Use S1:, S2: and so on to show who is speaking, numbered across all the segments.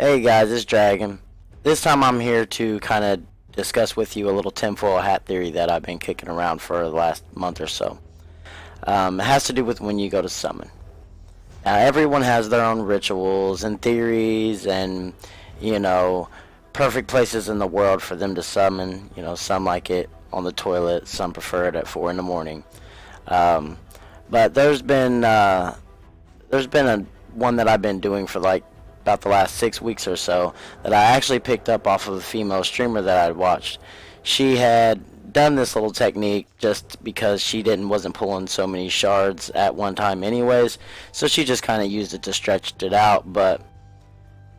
S1: Hey guys, it's Dragon. This time I'm here to kind of discuss with you a little tinfoil hat theory that I've been kicking around for the last month or so. It has to do with when you go to summon. Now, everyone has their own rituals and theories and, you know, perfect places in the world for them to summon. You know, some like it on the toilet, some prefer it at 4 in the morning. Um, but there's been a one that I've been doing for like about the last 6 weeks or so that I actually picked up off of a female streamer that I'd watched. She had done this little technique just because she wasn't pulling so many shards at one time anyways, so she just kind of used it to stretch it out. But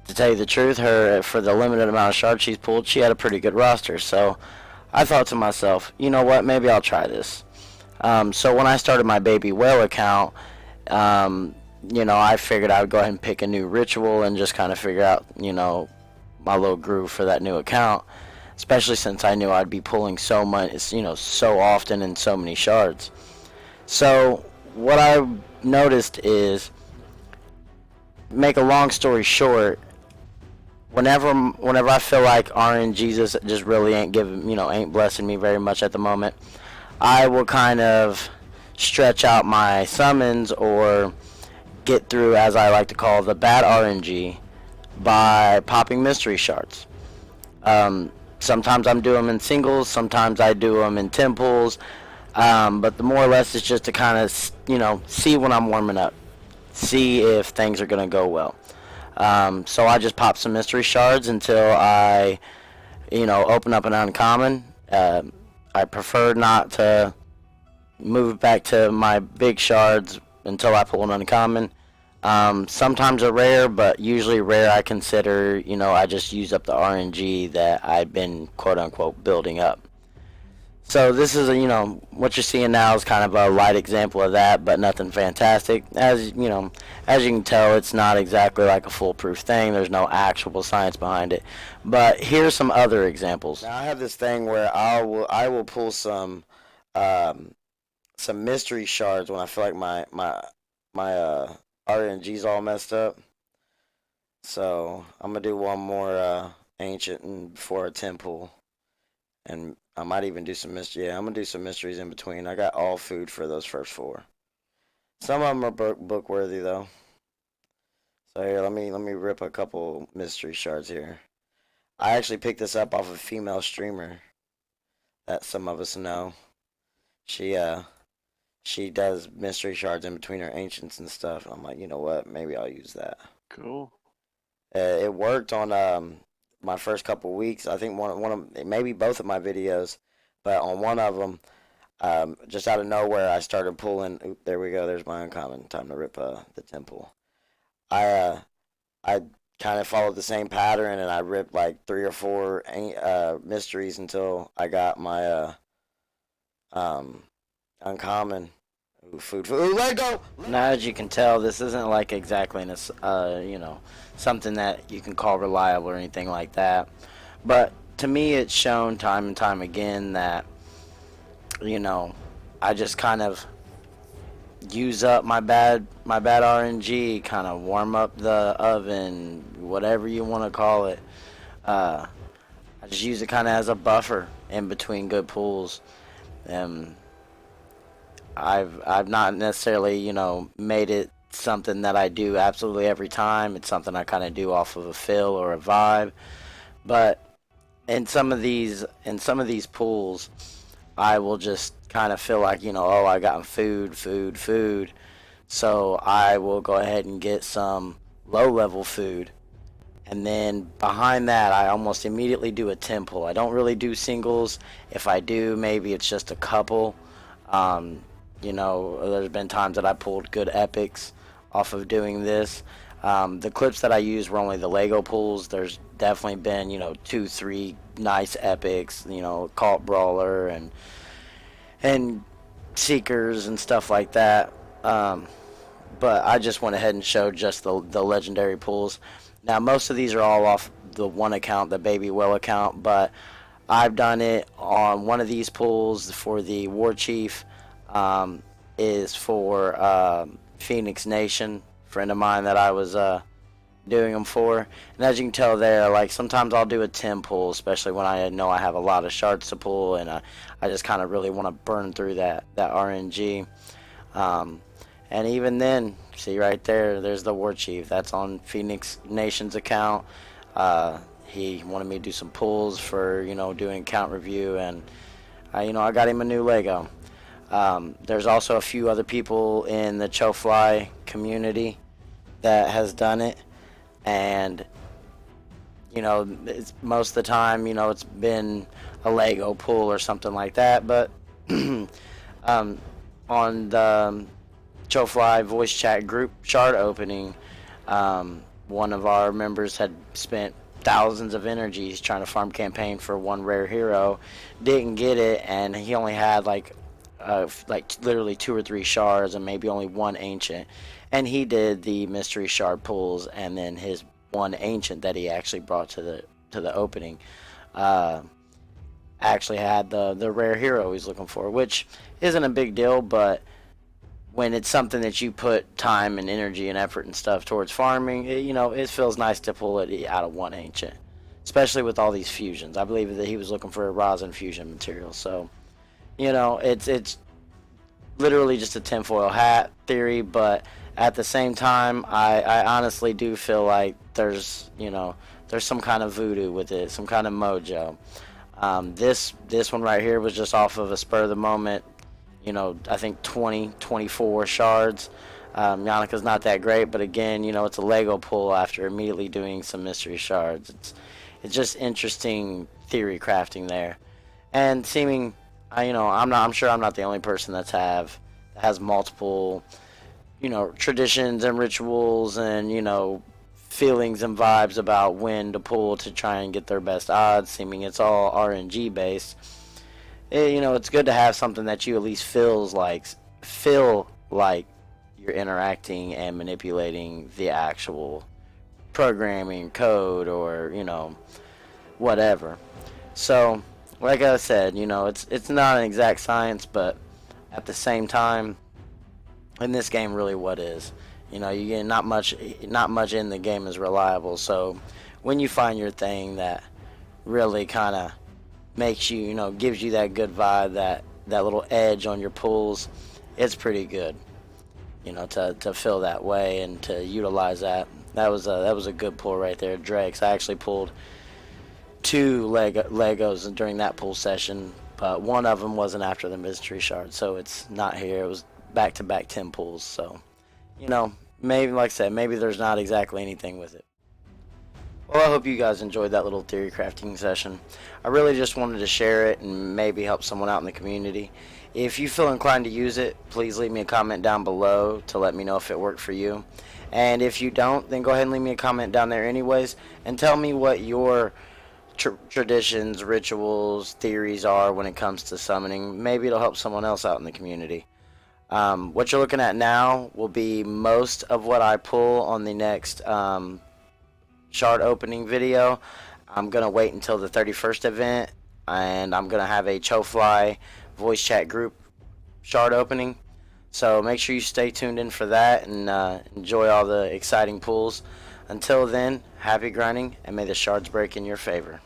S1: to tell you the truth, her for the limited amount of shards she's pulled, she had a pretty good roster. So I thought to myself, you know what, maybe I'll try this. So when I started my baby whale account, I figured I would go ahead and pick a new ritual and just kind of figure out, my little groove for that new account, especially since I knew I'd be pulling so much, so often and so many shards. So what I noticed is, make a long story short, whenever I feel like RNGs just really ain't blessing me very much at the moment, I will kind of stretch out my summons or get through, as I like to call, the bad RNG by popping mystery shards. Sometimes I'm doing them in singles, sometimes I do them in temples, but the more or less it's just to kind of, see when I'm warming up, see if things are going to go well. So I just pop some mystery shards until I, open up an uncommon. I prefer not to move back to my big shards until I pull an uncommon. Sometimes a rare, but usually rare I consider, I just use up the RNG that I've been quote-unquote building up. So this is, what you're seeing now is kind of a light example of that, but nothing fantastic. As you can tell, it's not exactly like a foolproof thing. There's no actual science behind it. But here's some other examples. Now I have this thing where I will pull some mystery shards when I feel like my RNG's all messed up. So I'm gonna do one more ancient and before a temple, and I might even do some mystery. Yeah, I'm gonna do some mysteries in between. I got all food for those first four. Some of them are book worthy though. So here, let me rip a couple mystery shards here. I actually picked this up off a female streamer that some of us know. She does mystery shards in between her ancients and stuff. And I'm like, you know what? Maybe I'll use that.
S2: Cool.
S1: It worked on my first couple weeks. I think one of maybe both of my videos, but on one of them, just out of nowhere, I started pulling. Oop, there we go. There's my uncommon. Time to rip the temple. I kind of followed the same pattern, and I ripped like 3 or 4 mysteries until I got my uncommon. Ooh, food. Ooh, let go. Now, as you can tell, this isn't like exactly something that you can call reliable or anything like that. But to me, it's shown time and time again that I just kind of use up my bad RNG, kind of warm up the oven, whatever you want to call it. I just use it kind of as a buffer in between good pulls. I've not necessarily, made it something that I do absolutely every time. It's something I kind of do off of a feel or a vibe. But in some of these pools, I will just kind of feel like, oh, I got food. So I will go ahead and get some low level food. And then behind that, I almost immediately do a temple. I don't really do singles. If I do, maybe it's just a couple. There's been times that I pulled good epics off of doing this. The clips that I used were only the Lego pulls. There's definitely been, 2-3 nice epics, Cult Brawler and Seekers and stuff like that. But I just went ahead and showed just the legendary pulls. Now, most of these are all off the one account, the Baby Well account, but I've done it on one of these pulls for the War Chief. Is for Phoenix Nation, friend of mine that I was doing them for. And as you can tell there, like sometimes I'll do a 10 pull, especially when I know I have a lot of shards to pull, and I just kind of really want to burn through that RNG. And even then, see right there, there's the War Chief. That's on Phoenix Nation's account. He wanted me to do some pulls for, doing account review, and I got him a new Lego. There's also a few other people in the Chofly community that has done it, and it's, most of the time, it's been a Lego pull or something like that. But on the Chofly voice chat group shard opening, one of our members had spent thousands of energies trying to farm campaign for one rare hero, didn't get it, and he only had like literally 2 or 3 shards and maybe only 1 ancient, and he did the mystery shard pulls, and then his 1 ancient that he actually brought to the opening actually had the rare hero he's looking for, which isn't a big deal, but when it's something that you put time and energy and effort and stuff towards farming, it feels nice to pull it out of 1 ancient, especially with all these fusions. I believe that he was looking for a rosin fusion material, so it's literally just a tinfoil hat theory, but at the same time, I honestly do feel like there's some kind of voodoo with it, some kind of mojo. This one right here was just off of a spur of the moment. I think 24 shards. Yannicka's not that great, but again, it's a Lego pull after immediately doing some mystery shards. It's just interesting theory crafting there, and seeming. I'm sure I'm not the only person that has multiple, traditions and rituals and feelings and vibes about when to pull to try and get their best odds. Seeming it's all RNG based. It's good to have something that you at least feel like you're interacting and manipulating the actual programming code or whatever. So, like I said, it's not an exact science, but at the same time, in this game, really, what is? You get not much in the game is reliable. So, when you find your thing that really kind of makes you, gives you that good vibe, that little edge on your pulls, it's pretty good. To feel that way and to utilize that. That was a good pull right there, Drake's. I actually pulled 2 Legos during that pull session, but one of them wasn't after the mystery shard, so it's not here. It was back-to-back 10 pulls. So, maybe, like I said, maybe there's not exactly anything with it. Well, I hope you guys enjoyed that little theory crafting session. I really just wanted to share it and maybe help someone out in the community. If you feel inclined to use it, please leave me a comment down below to let me know if it worked for you. And if you don't, then go ahead and leave me a comment down there anyways, and tell me what your traditions, rituals, theories are when it comes to summoning. Maybe it'll help someone else out in the community. What you're looking at now will be most of what I pull on the next shard opening video. I'm gonna wait until the 31st event, and I'm gonna have a Chofly voice chat group shard opening, so make sure you stay tuned in for that and enjoy all the exciting pulls. Until then, happy grinding, and may the shards break in your favor.